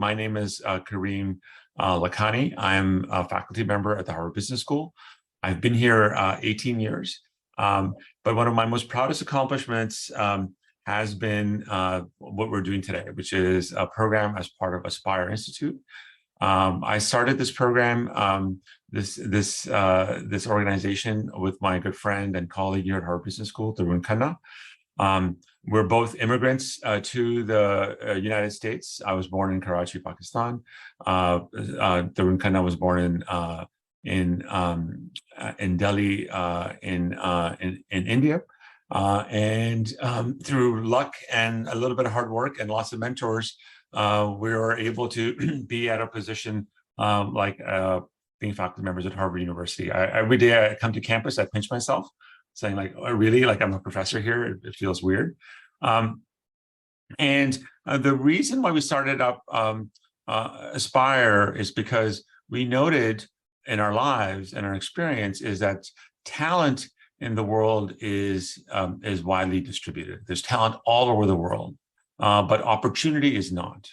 My name is Karim Lakhani. I'm a faculty member at the Harvard Business School. I've been here 18 years, but one of my most proudest accomplishments has been what we're doing today, which is a program as part of Aspire Institute. I started this program, this organization with my good friend and colleague here at Harvard Business School, Tarun Khanna. We're both immigrants to the United States. I was born in Karachi, Pakistan. Tarun Khanna was born in Delhi, in India. And through luck and a little bit of hard work and lots of mentors, we were able to be at a position like being faculty members at Harvard University. Every day I come to campus, I pinch myself, saying like, oh, really? Like I'm a professor here? It feels weird. And the reason why we started up Aspire is because we noted in our lives and our experience is that talent in the world is widely distributed. There's talent all over the world, but opportunity is not.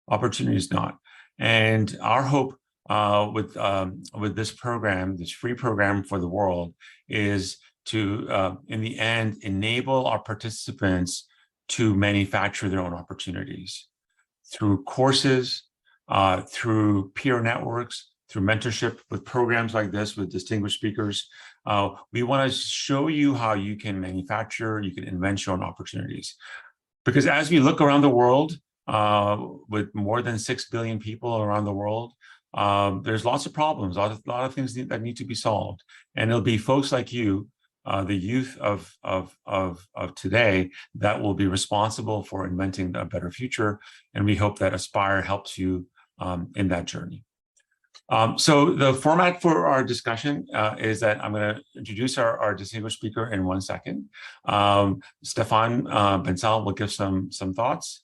Opportunity is not. And our hope with this program, this free program for the world, is to, in the end, enable our participants to manufacture their own opportunities through courses, through peer networks, through mentorship with programs like this with distinguished speakers. We want to show you how you can manufacture, you can invent your own opportunities. Because as we look around the world, with more than 6 billion people around the world, there's lots of problems, a lot of things that need to be solved. And it'll be folks like you, the youth of today, that will be responsible for inventing a better future. And we hope that Aspire helps you in that journey. So the format for our discussion is that I'm going to introduce our distinguished speaker in 1 second. Stéphane Bancel will give some thoughts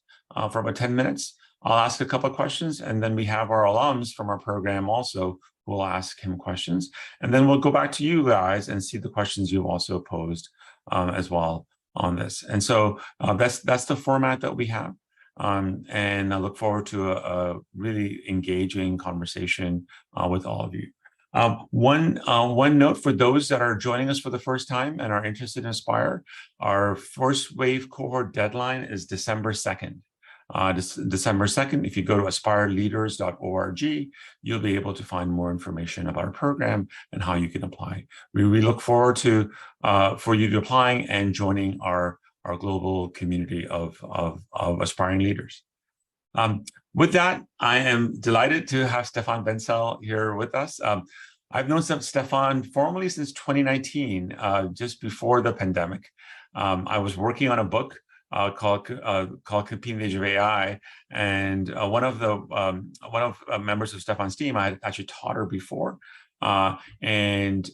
for about 10 minutes. I'll ask a couple of questions, and then we have our alums from our program also who will ask him questions. And then we'll go back to you guys and see the questions you've also posed as well on this. And so that's the format that we have. And I look forward to a really engaging conversation with all of you. One note for those that are joining us for the first time and are interested in Aspire, our first wave cohort deadline is December 2nd. December 2nd, if you go to aspireleaders.org, you'll be able to find more information about our program and how you can apply. We look forward to for you to applying and joining our global community of aspiring leaders. With that, I am delighted to have Stéphane Bancel here with us. I've known Stéphane formally since 2019, just before the pandemic. I was working on a book called Competing in the Age of AI, and one of members of Stéphane's team, I had actually taught her before. And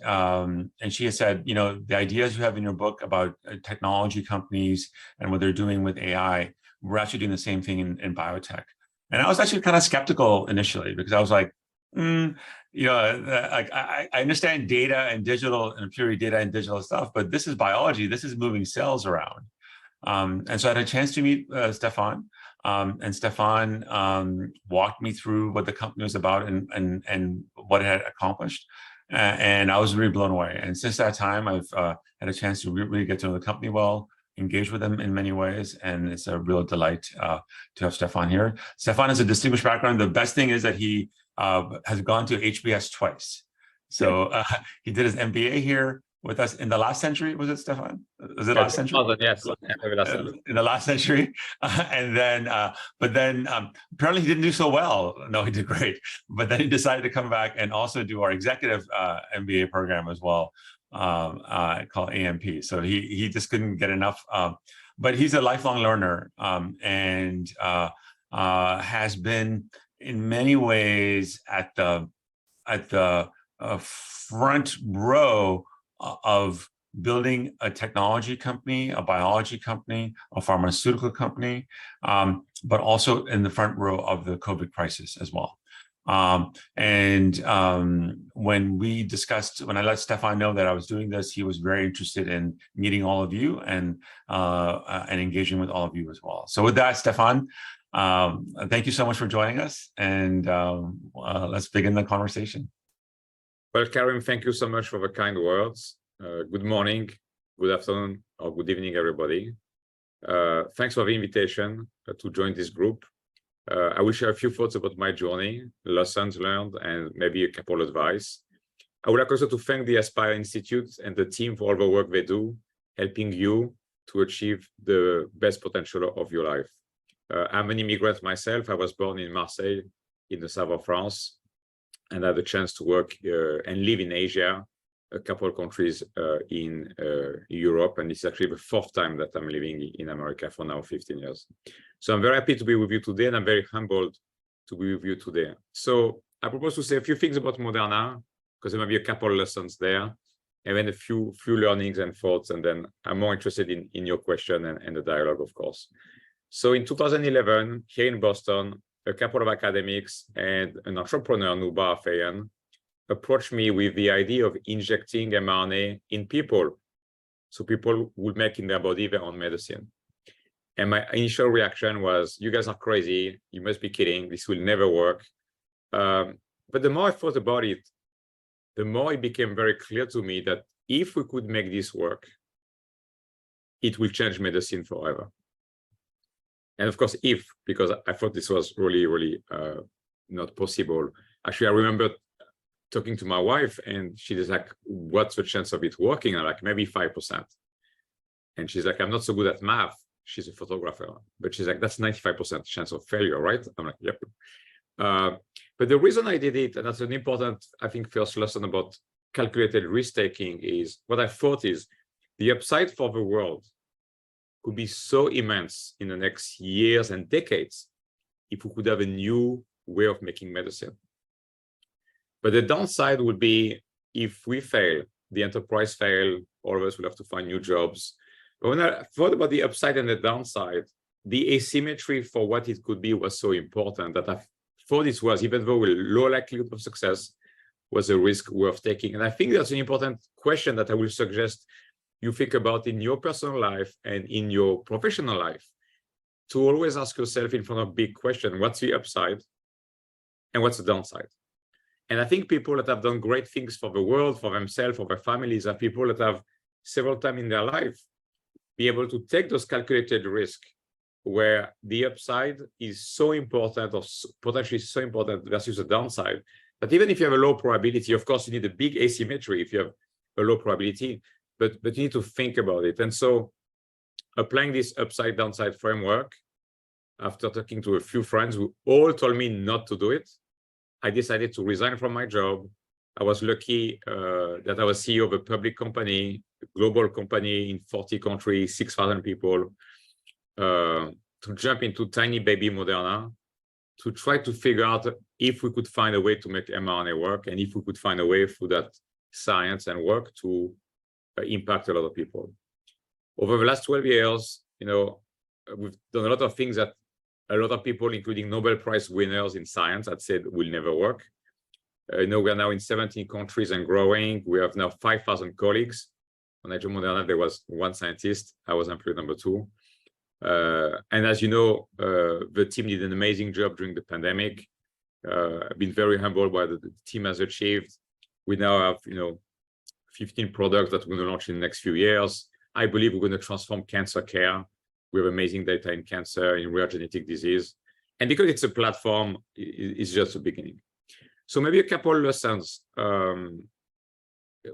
she has said, you know, the ideas you have in your book about technology companies and what they're doing with AI, we're actually doing the same thing in biotech. And I was actually kind of skeptical initially because I was like, you know, like I understand data and digital and purely data and digital stuff, but this is biology. This is moving cells around. And so I had a chance to meet Stéphane. And Stéphane walked me through what the company was about and what it had accomplished. And I was really blown away. And since that time, I've had a chance to really get to know the company well, engage with them in many ways. And it's a real delight to have Stéphane here. Stéphane has a distinguished background. The best thing is that he has gone to HBS twice. So he did his MBA here with us in the last century. Was it, Stéphane? Was it last century? Yes, in the last century. And then, but then apparently he didn't do so well. No, he did great. But then he decided to come back and also do our executive MBA program as well, called AMP. So he just couldn't get enough. But he's a lifelong learner and has been in many ways at the front row of building a technology company, a biology company, a pharmaceutical company, but also in the front row of the COVID crisis as well. When I let Stéphane know that I was doing this, he was very interested in meeting all of you and engaging with all of you as well. So with that, Stéphane, Thank you so much for joining us, and let's begin the conversation. Well, Karim, thank you so much for the kind words. Good morning, good afternoon, or good evening, everybody. Thanks for the invitation to join this group. I will share a few thoughts about my journey, lessons learned, and maybe a couple of advice. I would like also to thank the Aspire Institute and the team for all the work they do, helping you to achieve the best potential of your life. I'm an immigrant myself. I was born in Marseille, in the south of France, and I had a chance to work and live in Asia, a couple of countries in Europe, and it's actually the fourth time that I'm living in America for now 15 years. So I'm very happy to be with you today, and I'm very humbled to be with you today. So I propose to say a few things about Moderna, because there might be a couple of lessons there, and then a few learnings and thoughts, and then I'm more interested in your question and the dialogue, of course. So in 2011, here in Boston, a couple of academics and an entrepreneur, Nubar Fayan, approached me with the idea of injecting mRNA in people, so people would make in their body their own medicine. And my initial reaction was, you guys are crazy, you must be kidding, this will never work. But the more I thought about it, the more it became very clear to me that if we could make this work, it will change medicine forever. And of course, because I thought this was really not possible. Actually, I remember talking to my wife, and she was like, what's the chance of it working? I'm like, maybe 5%. And she's like, I'm not so good at math. She's a photographer, but she's like, that's 95% chance of failure, right? I'm like, yep. But the reason I did it, and that's an important, I think, first lesson about calculated risk-taking, is what I thought is the upside for the world could be so immense in the next years and decades if we could have a new way of making medicine. But the downside would be if we fail, the enterprise fail, all of us will have to find new jobs. But when I thought about the upside and the downside, the asymmetry for what it could be was so important that I thought this was, even though with low likelihood of success, was a risk worth taking. And I think that's an important question that I will suggest you think about in your personal life and in your professional life, to always ask yourself in front of a big question, what's the upside and what's the downside? And I think people that have done great things for the world, for themselves, for their families, are people that have several times in their life be able to take those calculated risks where the upside is so important, or potentially so important, versus the downside, that even if you have a low probability, of course, you need a big asymmetry if you have a low probability, but you need to think about it. And so applying this upside downside framework, after talking to a few friends who all told me not to do it, I decided to resign from my job. I was lucky that I was CEO of a public company, a global company in 40 countries, 6,000 people, to jump into tiny baby Moderna, to try to figure out if we could find a way to make mRNA work, and if we could find a way through that science and work to impact a lot of people. Over the last 12 years, we've done a lot of things that a lot of people, including Nobel Prize winners in science, had said will never work. We are now in 17 countries and growing. We have now 5,000 colleagues. When I joined Moderna, there was one scientist. I was employee number 2. And as you know, the team did an amazing job during the pandemic. I've been very humbled by the team has achieved. We now have, 15 products that we're going to launch in the next few years. I believe we're going to transform cancer care. We have amazing data in cancer, in rare genetic disease. And because it's a platform, it's just the beginning. So maybe a couple of lessons.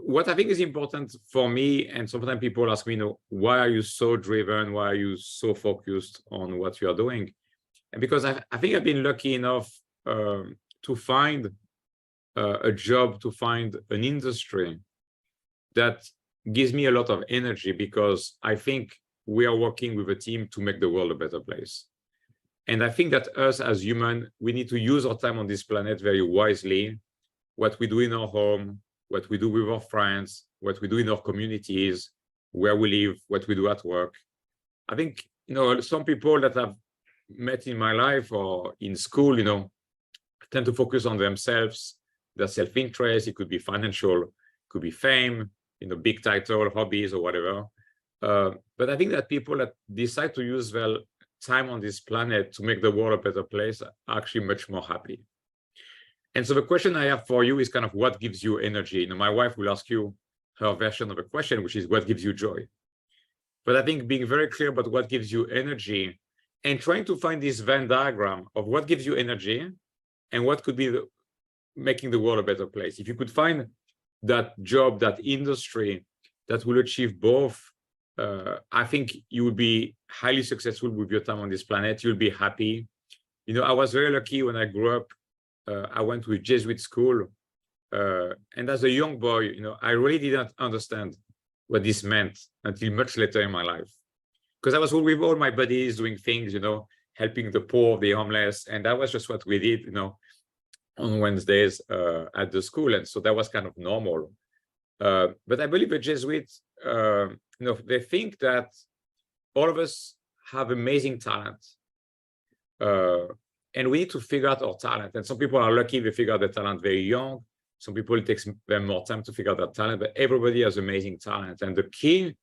What I think is important for me, and sometimes people ask me, why are you so driven? Why are you so focused on what you are doing? And because I think I've been lucky enough to find a job, to find an industry that gives me a lot of energy, because I think we are working with a team to make the world a better place. And I think that us as humans, we need to use our time on this planet very wisely. What we do in our home, what we do with our friends, what we do in our communities, where we live, what we do at work. I think, some people that I've met in my life or in school, tend to focus on themselves, their self-interest. It could be financial, it could be fame, big title, hobbies, or whatever. But I think that people that decide to use their time on this planet to make the world a better place are actually much more happy. And so the question I have for you is kind of what gives you energy? You know, my wife will ask you her version of a question, which is what gives you joy? But I think being very clear about what gives you energy and trying to find this Venn diagram of what gives you energy and what could be making the world a better place. If you could find that job, that industry that will achieve both, I think you will be highly successful with your time on this planet. You'll be happy. You know, I was very lucky when I grew up. I went to a Jesuit school. And as a young boy, you know, I really didn't understand what this meant until much later in my life. Because I was with all my buddies doing things, you know, helping the poor, the homeless. And that was just what we did, you know, on Wednesdays at the school. And so that was kind of normal. But I believe the Jesuits, you know, they think that all of us have amazing talent. And we need to figure out our talent. And some people are lucky they figure out their talent very young. Some people, it takes them more time to figure out their talent, but everybody has amazing talent. And the key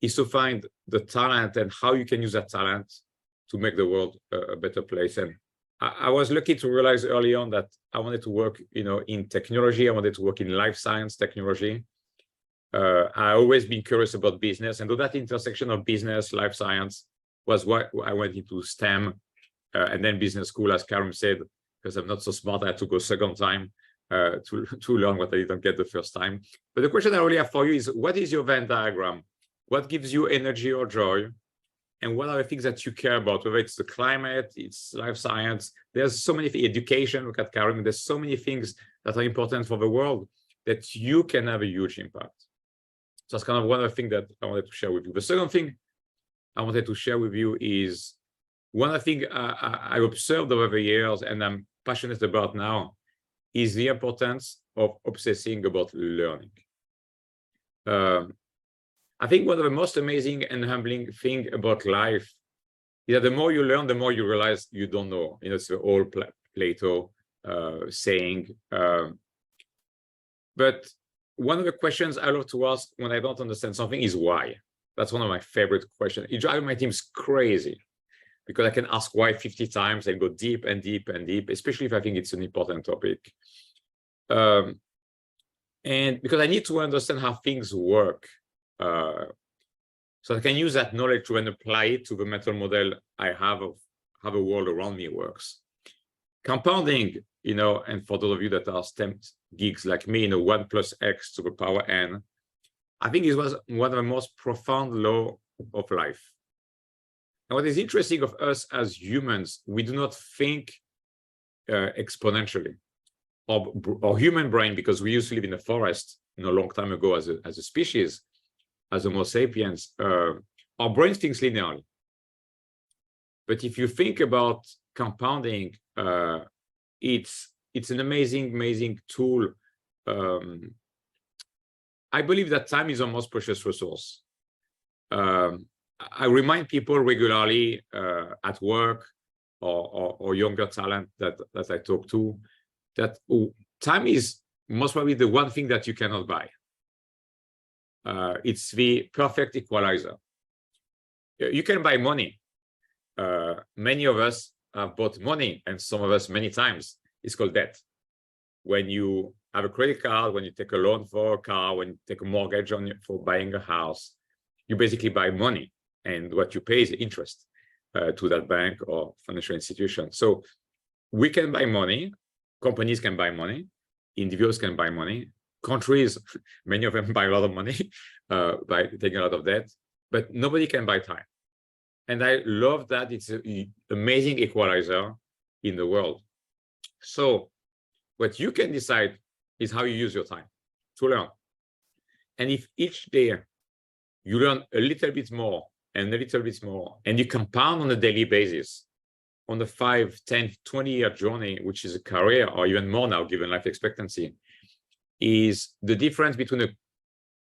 is to find the talent and how you can use that talent to make the world a better place. And I was lucky to realize early on that I wanted to work, you know, in technology. I wanted to work in life science technology. I always been curious about business, and that intersection of business, life science was why I went into STEM and then business school, as Karim said, because I'm not so smart, I had to go second time to learn what I didn't get the first time. But the question I really have for you is, what is your Venn diagram? What gives you energy or joy? And what are the things that you care about, whether it's the climate, it's life science, there's so many things, education, look at Karim, there's so many things that are important for the world that you can have a huge impact. So that's kind of one of the things that I wanted to share with you. The second thing I wanted to share with you is one of the things I observed over the years and I'm passionate about now is the importance of obsessing about learning. I think one of the most amazing and humbling thing about life is that the more you learn, the more you realize you don't know. You know, it's the old Plato saying. But one of the questions I love to ask when I don't understand something is why. That's one of my favorite questions. It drives my teams crazy because I can ask why 50 times and go deep and deep and deep, especially if I think it's an important topic. And because I need to understand how things work. So I can use that knowledge to and apply it to the mental model I have of how the world around me works. Compounding, you know, and for those of you that are STEM geeks like me, you know, 1 + x to the power n, I think it was one of the most profound laws of life. And what is interesting of us as humans, we do not think exponentially. Our human brain, because we used to live in the forest, you know, a long time ago as a species, as Homo sapiens, our brain thinks linearly. But if you think about compounding, it's an amazing tool. I believe that time is our most precious resource. I remind people regularly at work or younger talent that I talk to that time is most probably the one thing that you cannot buy. It's the perfect equalizer. You can buy money. Many of us have bought money, and some of us many times. It's called debt. When you have a credit card, when you take a loan for a car, when you take a mortgage for buying a house, you basically buy money, and what you pay is interest to that bank or financial institution. So we can buy money, companies can buy money, individuals can buy money, countries, many of them buy a lot of money by taking a lot of debt, but nobody can buy time. And I love that it's an amazing equalizer in the world. So what you can decide is how you use your time to learn. And if each day you learn a little bit more and a little bit more, and you compound on a daily basis on the 5, 10, 20-year journey, which is a career or even more now, given life expectancy, is the difference between an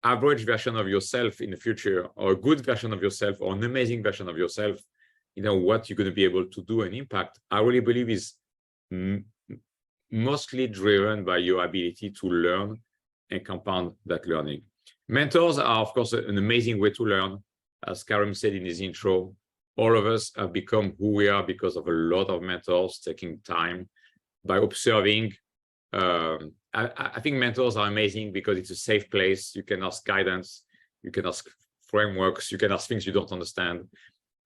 average version of yourself in the future or a good version of yourself or an amazing version of yourself, you know, what you're going to be able to do and impact, I really believe is mostly driven by your ability to learn and compound that learning. Mentors are, of course, an amazing way to learn. As Karim said in his intro, all of us have become who we are because of a lot of mentors taking time by observing. I think mentors are amazing because it's a safe place. You can ask guidance, you can ask frameworks, you can ask things you don't understand.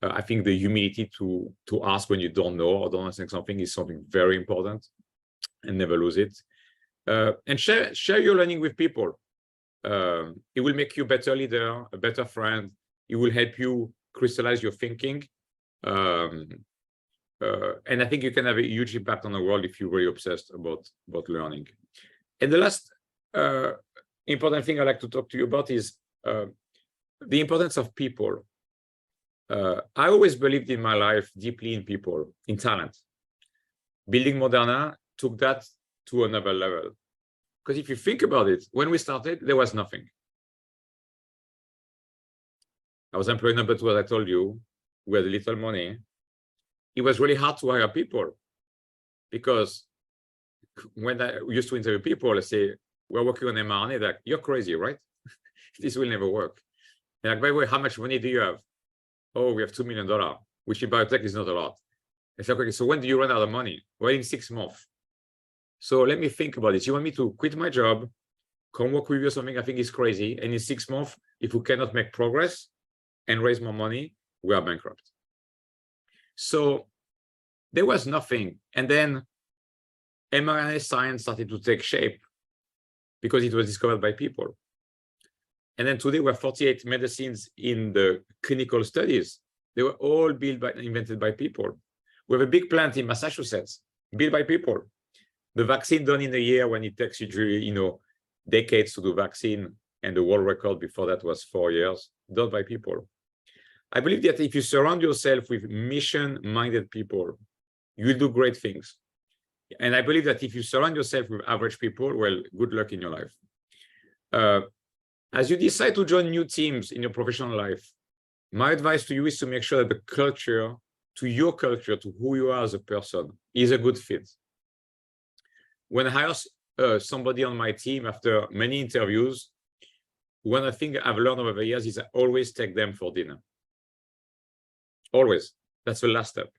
I think the humility to ask when you don't know or don't understand something is something very important, and never lose it. And share your learning with people. It will make you a better leader, a better friend. It will help you crystallize your thinking. And I think you can have a huge impact on the world if you're really obsessed about learning. And the last important thing I'd like to talk to you about is the importance of people. I always believed in my life deeply in people, in talent. Building Moderna took that to another level. Because if you think about it, when we started, there was nothing. I was employee number 2, as I told you. We had little money. It was really hard to hire people, because when I used to interview people, I say, we're working on mRNA, they're like, you're crazy, right? This will never work. And like, by the way, how much money do you have? Oh, we have $2 million, which in biotech is not a lot. It's like, okay, so when do you run out of money? Well, in 6 months. So let me think about it. You want me to quit my job, come work with you, something I think is crazy, and in 6 months, if we cannot make progress and raise more money, we are bankrupt. So there was nothing. And then mRNA science started to take shape because it was discovered by people. And then today we have 48 medicines in the clinical studies. They were all invented by people. We have a big plant in Massachusetts, built by people. The vaccine done in a year, when it takes you, decades to do vaccine, and the world record before that was 4 years, done by people. I believe that if you surround yourself with mission-minded people, you'll do great things. And I believe that if you surround yourself with average people, well, good luck in your life. As you decide to join new teams in your professional life, my advice to you is to make sure that the culture, to your culture, to who you are as a person, is a good fit. When I hire somebody on my team after many interviews, one thing I've learned over the years is I always take them for dinner. Always. That's the last step.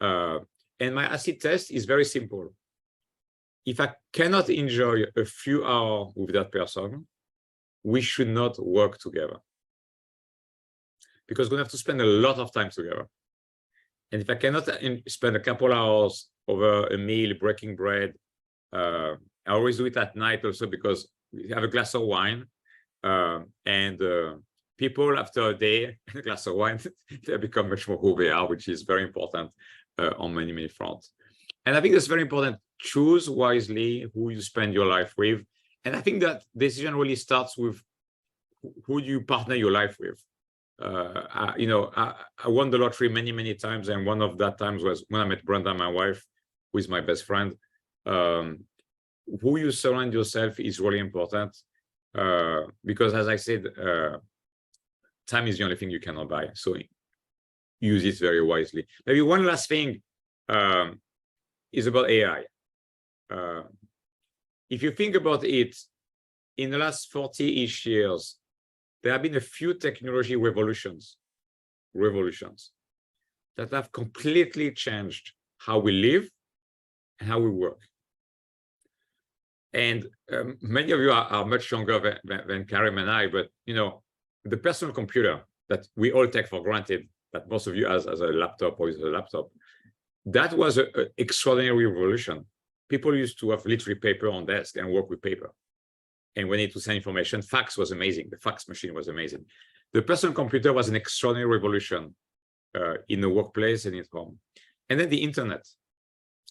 And my acid test is very simple. If I cannot enjoy a few hours with that person, we should not work together. Because we're going to have to spend a lot of time together. And if I cannot spend a couple hours over a meal, breaking bread, I always do it at night also, because we have a glass of wine, and people after a day, a glass of wine, they become much more who they are, which is very important on many, many fronts. And I think it's very important. Choose wisely who you spend your life with. And I think that decision really starts with who you partner your life with. I won the lottery many, many times. And one of that times was when I met Brenda, my wife, who is my best friend. Who you surround yourself is really important. Because as I said, time is the only thing you cannot buy. So use it very wisely. Maybe one last thing is about AI. If you think about it, in the last 40-ish years, there have been a few technology revolutions that have completely changed how we live and how we work. And many of you are much younger than Karim and I, but the personal computer that we all take for granted, that most of you as a laptop or use a laptop, that was an extraordinary revolution. People used to have literally paper on desk and work with paper. And when need to send information, fax was amazing. The fax machine was amazing. The personal computer was an extraordinary revolution in the workplace and at home. And then the internet.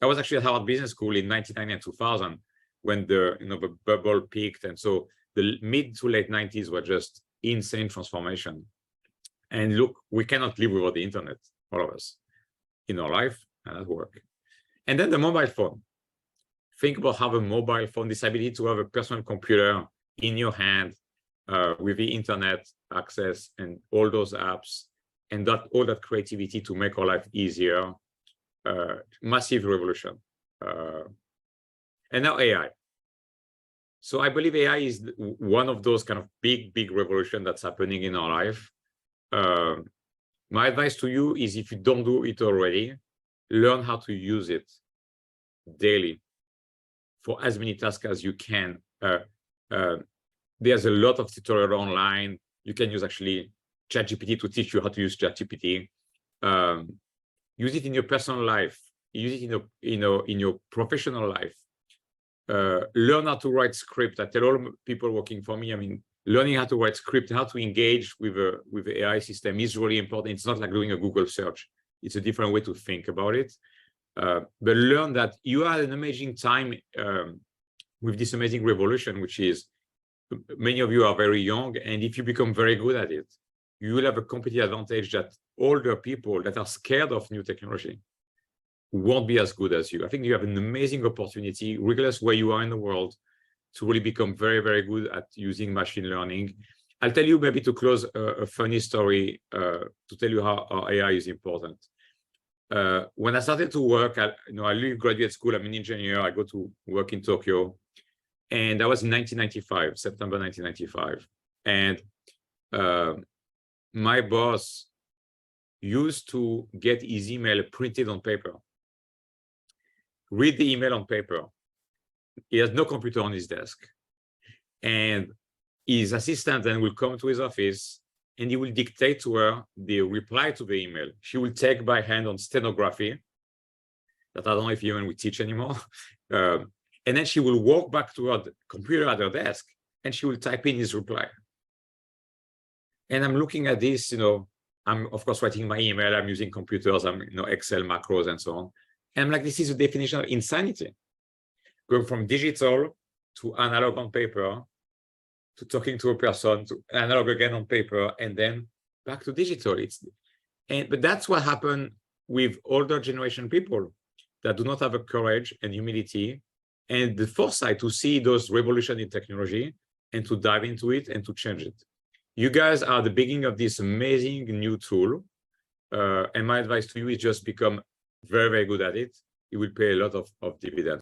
I was actually at Harvard Business School in 1999 and 2000 when the bubble peaked. And so the mid to late 90s were just insane transformation. And look, we cannot live without the internet, all of us, in our life and at work. And then the mobile phone. Think about how the mobile phone, this ability to have a personal computer in your hand with the internet access and all those apps and all that creativity to make our life easier, massive revolution. And now AI. So I believe AI is one of those kind of big revolution that's happening in our life. My advice to you is, if you don't do it already, learn how to use it daily for as many tasks as you can. There's a lot of tutorial online. You can use actually ChatGPT to teach you how to use ChatGPT. Use it in your personal life. Use it in your professional life. Learn how to write script. I tell all people working for me, I mean, learning how to write script, how to engage with the AI system is really important. It's not like doing a Google search. It's a different way to think about it. But learn that you are at an amazing time with this amazing revolution, which is, many of you are very young, and if you become very good at it, you will have a competitive advantage that older people that are scared of new technology won't be as good as you. I think you have an amazing opportunity, regardless where you are in the world, to really become very, very good at using machine learning. I'll tell you, maybe to close, a funny story to tell you how AI is important. When I started to work, I leave graduate school, I'm an engineer, I go to work in Tokyo, and that was in 1995, September 1995. And my boss used to get his email printed on paper, read the email on paper. He has no computer on his desk. And his assistant then will come to his office and he will dictate to her the reply to the email. She will take by hand on stenography, that I don't know if even we teach anymore. And then she will walk back to her computer at her desk and she will type in his reply. And I'm looking at this, I'm of course writing my email, I'm using computers, I'm Excel macros and so on. And I'm like, this is a definition of insanity. Going from digital to analog on paper, to talking to a person, to analog again on paper, and then back to digital. But that's what happened with older generation people that do not have the courage and humility and the foresight to see those revolutions in technology and to dive into it and to change it. You guys are the beginning of this amazing new tool. And my advice to you is just become very, very good at it. It will pay a lot of dividends.